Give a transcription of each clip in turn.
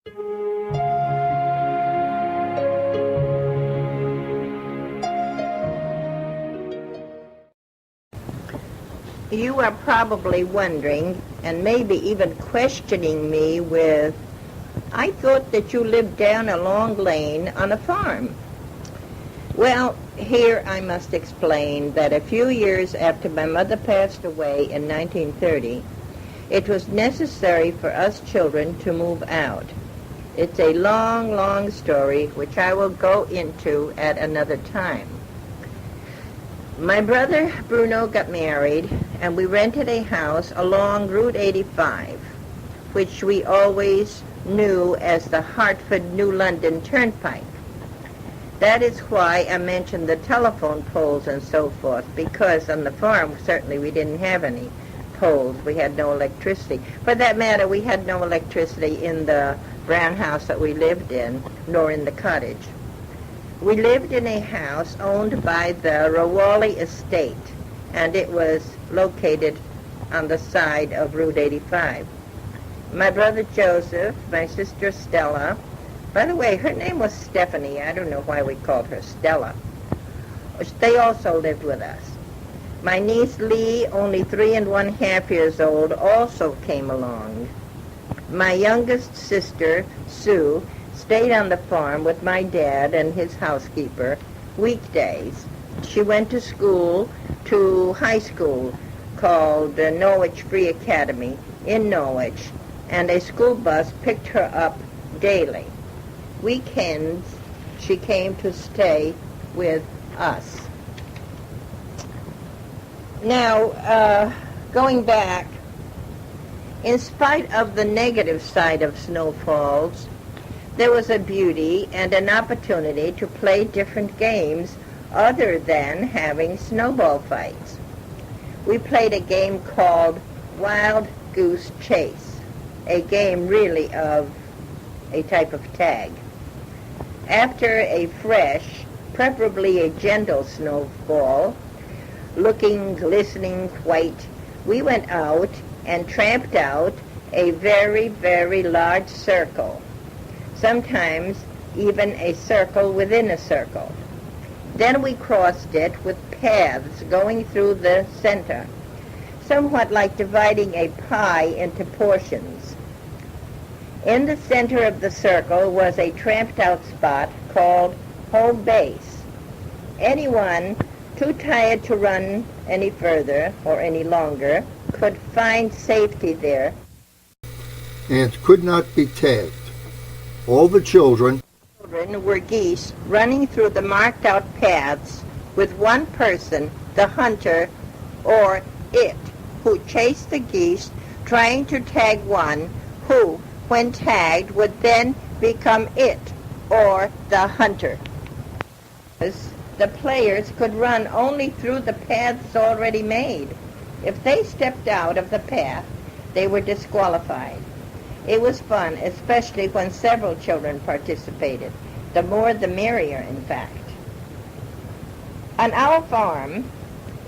You are probably wondering, and maybe even questioning me with, I thought that you lived down a long lane on a farm. Well, here I must explain that a few years after my mother passed away in 1930, it was necessary for us children to move out. It's a long, long story, which I will go into at another time. My brother Bruno got married, and we rented a house along Route 85, which we always knew as the Hartford-New London Turnpike. That is why I mentioned the telephone poles and so forth, because on the farm, certainly we didn't have any poles. We had no electricity. For that matter, we had no electricity in the brown house that we lived in, nor in the cottage. We lived in a house owned by the Rawali Estate, and it was located on the side of Route 85. My brother Joseph, my sister Stella, by the way, her name was Stephanie. I don't know why we called her Stella. They also lived with us. My niece Lee, only 3 1/2 years old, also came along. My youngest sister, Sue, stayed on the farm with my dad and his housekeeper weekdays. She went to high school called Norwich Free Academy in Norwich, and a school bus picked her up daily. Weekends, she came to stay with us. Now, going back, in spite of the negative side of snowfalls, there was a beauty and an opportunity to play different games other than having snowball fights. We played a game called Wild Goose Chase, a game really of a type of tag. After a fresh, preferably a gentle snowfall, looking, glistening white, we went out and tramped out a very, very large circle, sometimes even a circle within a circle. Then we crossed it with paths going through the center, somewhat like dividing a pie into portions. In the center of the circle was a tramped-out spot called home base. Anyone too tired to run any further or any longer could find safety there and could not be tagged. All the children were geese running through the marked-out paths with one person, the hunter, or it, who chased the geese, trying to tag one who, when tagged, would then become it, or the hunter. The players could run only through the paths already made. If they stepped out of the path, they were disqualified. It was fun, especially when several children participated. The more the merrier, in fact. On our farm,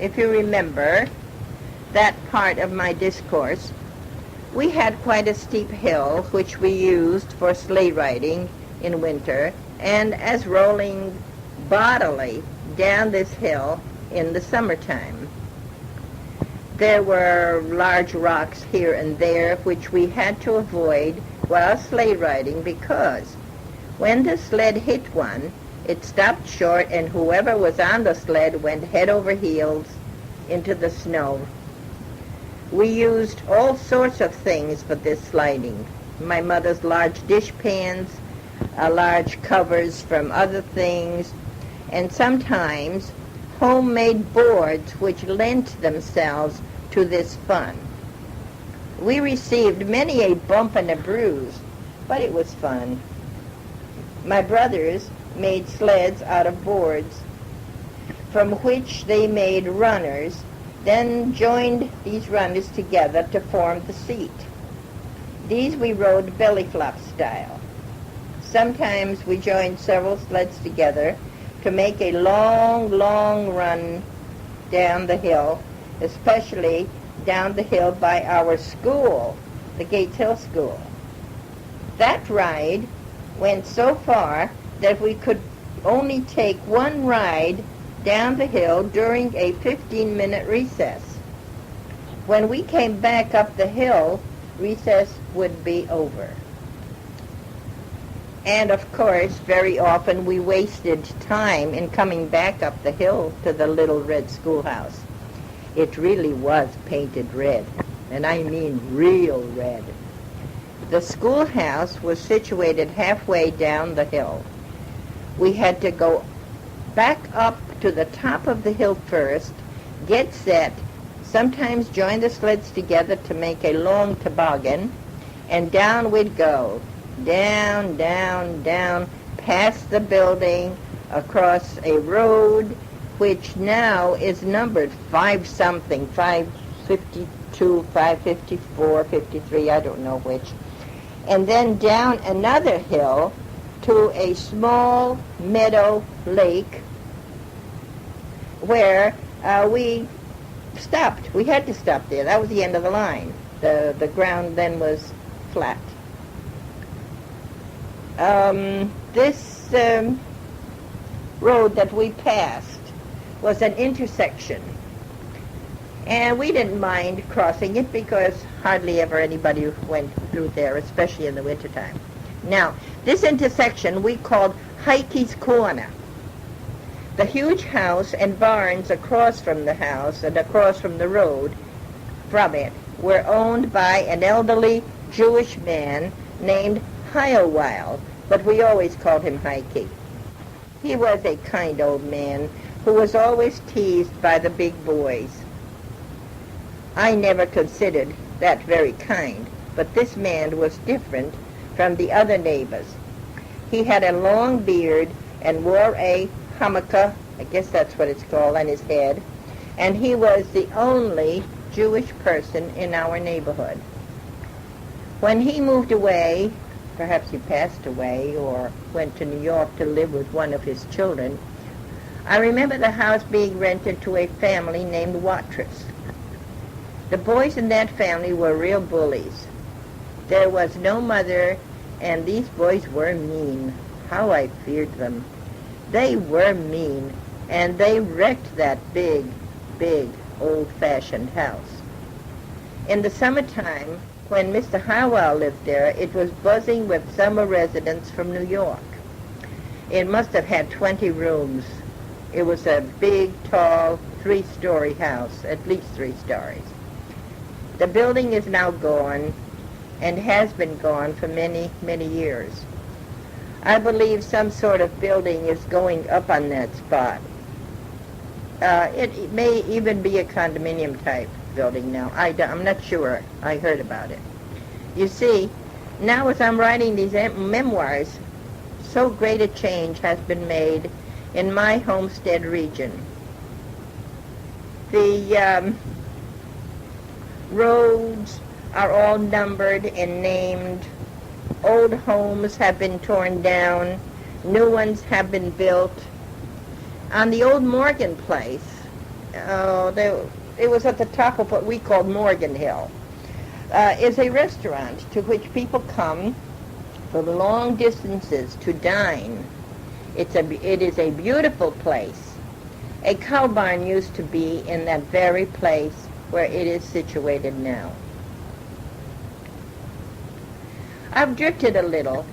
if you remember that part of my discourse, we had quite a steep hill which we used for sleigh riding in winter and as rolling bodily down this hill in the summertime. There were large rocks here and there which we had to avoid while sleigh riding because when the sled hit one, it stopped short and whoever was on the sled went head over heels into the snow. We used all sorts of things for this sliding. My mother's large dish pans, large covers from other things, and sometimes homemade boards which lent themselves to this fun. We received many a bump and a bruise, but it was fun. My brothers made sleds out of boards, from which they made runners, then joined these runners together to form the seat. These we rode belly flop style. Sometimes we joined several sleds together to make a long, long run down the hill, especially down the hill by our school, the Gates Hill School. That ride went so far that we could only take one ride down the hill during a 15-minute recess. When we came back up the hill, recess would be over. And of course, very often we wasted time in coming back up the hill to the little red schoolhouse. It really was painted red, and I mean real red. The schoolhouse was situated halfway down the hill. We had to go back up to the top of the hill first, get set, sometimes join the sleds together to make a long toboggan, and down we'd go. Down, down, down, past the building, across a road, which now is numbered 5-something, 552, 554, 53, I don't know which. And then down another hill to a small meadow lake where we stopped. We had to stop there. That was the end of the line. The ground then was flat. This road that we passed was an intersection. And we didn't mind crossing it because hardly ever anybody went through there, especially in the wintertime. Now, this intersection we called Heike's Corner. The huge house and barns across from the house and across from the road from it were owned by an elderly Jewish man named Hiowile, but we always called him Heike. He was a kind old man who was always teased by the big boys. I never considered that very kind, but this man was different from the other neighbors. He had a long beard and wore a yarmulke, I guess that's what it's called, on his head, and he was the only Jewish person in our neighborhood. When he moved away, perhaps he passed away or went to New York to live with one of his children, I remember the house being rented to a family named Watrous. The boys in that family were real bullies. There was no mother, and these boys were mean. How I feared them. They were mean, and they wrecked that big, big, old-fashioned house. In the summertime, when Mr. Howell lived there, it was buzzing with summer residents from New York. It must have had 20 rooms. It was a big, tall, 3-story house, at least 3 stories. The building is now gone and has been gone for many, many years. I believe some sort of building is going up on that spot. It may even be a condominium-type building now. I'm not sure. I heard about it. You see, now as I'm writing these memoirs, so great a change has been made in my homestead region. The roads are all numbered and named. Old homes have been torn down. New ones have been built. On the old Morgan place, it was at the top of what we called Morgan Hill, is a restaurant to which people come from long distances to dine. It is a beautiful place. A cow barn used to be in that very place where it is situated now. I've drifted a little.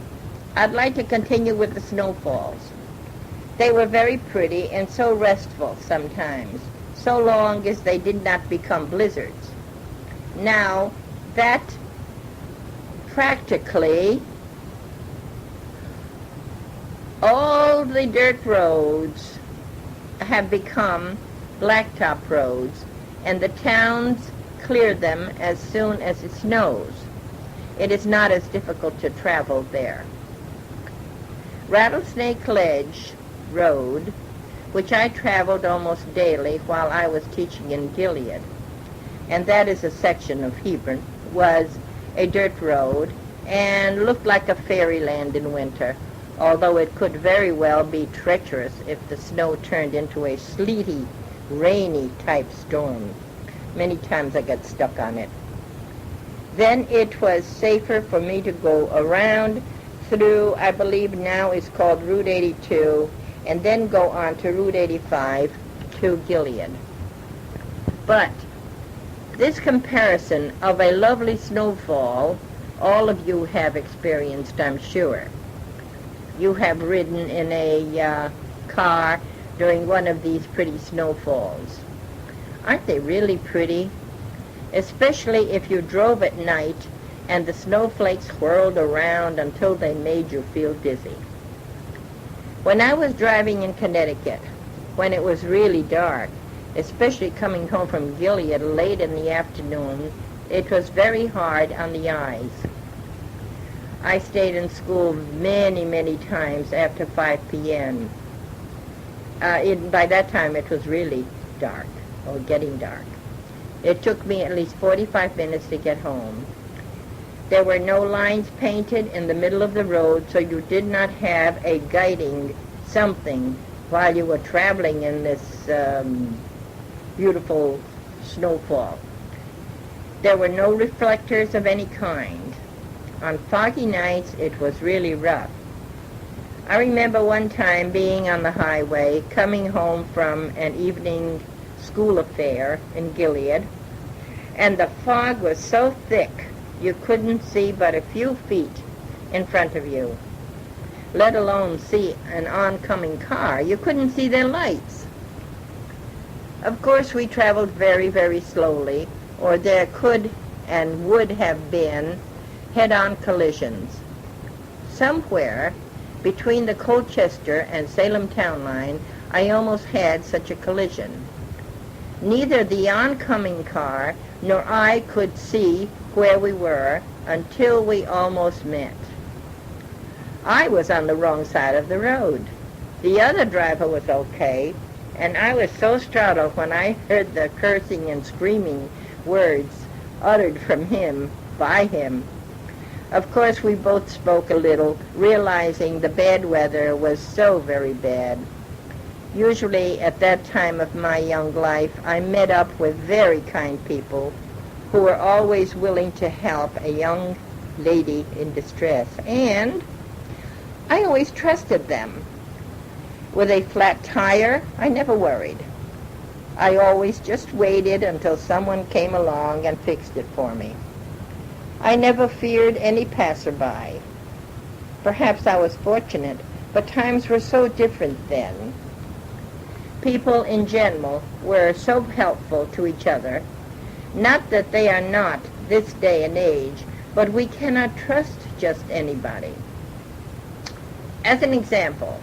I'd like to continue with the snowfalls. They were very pretty and so restful sometimes, so long as they did not become blizzards. Now, that practically all the dirt roads have become blacktop roads, and the towns clear them as soon as it snows. It is not as difficult to travel there. Rattlesnake Ledge Road, which I traveled almost daily while I was teaching in Gilead, and that is a section of Hebron, was a dirt road and looked like a fairyland in winter, although it could very well be treacherous if the snow turned into a sleety, rainy type storm. Many times I got stuck on it. Then it was safer for me to go around through, I believe now it's called Route 82, and then go on to Route 85 to Gilead. But this comparison of a lovely snowfall, all of you have experienced, I'm sure. You have ridden in a car during one of these pretty snowfalls. Aren't they really pretty? Especially if you drove at night and the snowflakes whirled around until they made you feel dizzy. When I was driving in Connecticut, when it was really dark, especially coming home from Gilead late in the afternoon, it was very hard on the eyes. I stayed in school many, many times after 5 p.m. By that time it was really dark, or getting dark. It took me at least 45 minutes to get home. There were no lines painted in the middle of the road, so you did not have a guiding something while you were traveling in this beautiful snowfall. There were no reflectors of any kind. On foggy nights, it was really rough. I remember one time being on the highway, coming home from an evening school affair in Gilead, and the fog was so thick you couldn't see but a few feet in front of you, let alone see an oncoming car. You couldn't see their lights. Of course, we traveled very, very slowly, or there could and would have been head-on collisions. Somewhere between the Colchester and Salem town line, I almost had such a collision. Neither the oncoming car nor I could see where we were until we almost met. I was on the wrong side of the road. The other driver was okay, and I was so startled when I heard the cursing and screaming words uttered from him, by him. Of course, we both spoke a little, realizing the bad weather was so very bad. Usually, at that time of my young life, I met up with very kind people who were always willing to help a young lady in distress, and I always trusted them. With a flat tire, I never worried. I always just waited until someone came along and fixed it for me. I never feared any passerby. Perhaps I was fortunate, but times were so different then. People in general were so helpful to each other. Not that they are not this day and age, but we cannot trust just anybody. As an example,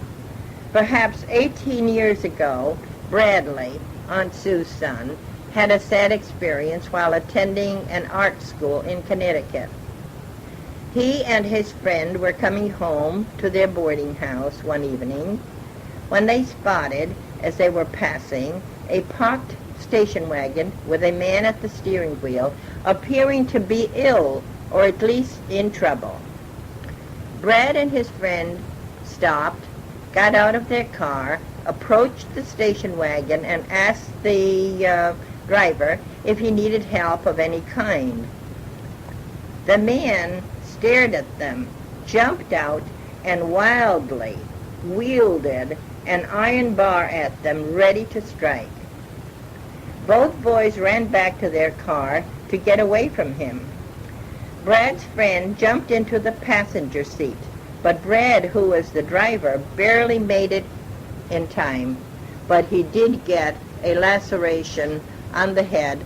perhaps 18 years ago, Bradley, Aunt Sue's son, had a sad experience while attending an art school in Connecticut. He and his friend were coming home to their boarding house one evening when they spotted, as they were passing, a parked station wagon with a man at the steering wheel appearing to be ill or at least in trouble. Brad and his friend stopped, got out of their car, approached the station wagon, and asked the driver if he needed help of any kind. The man stared at them, jumped out, and wildly wielded an iron bar at them, ready to strike. Both boys ran back to their car to get away from him. Brad's friend jumped into the passenger seat, but Brad, who was the driver, barely made it in time, but he did get a laceration on the head,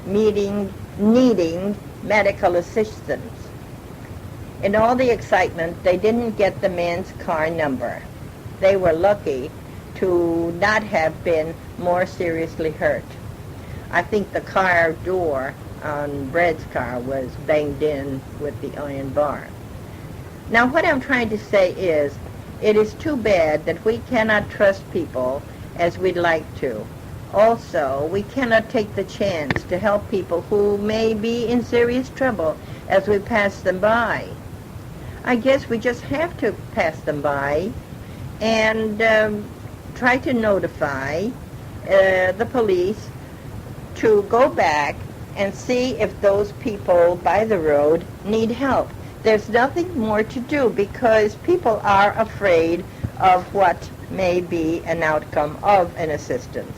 needing medical assistance. In all the excitement, they didn't get the man's car number. They were lucky to not have been more seriously hurt. I think the car door on Brad's car was banged in with the iron bar. Now, what I'm trying to say is, it is too bad that we cannot trust people as we'd like to. Also, we cannot take the chance to help people who may be in serious trouble as we pass them by. I guess we just have to pass them by and try to notify the police to go back and see if those people by the road need help. There's nothing more to do because people are afraid of what may be an outcome of an assistance.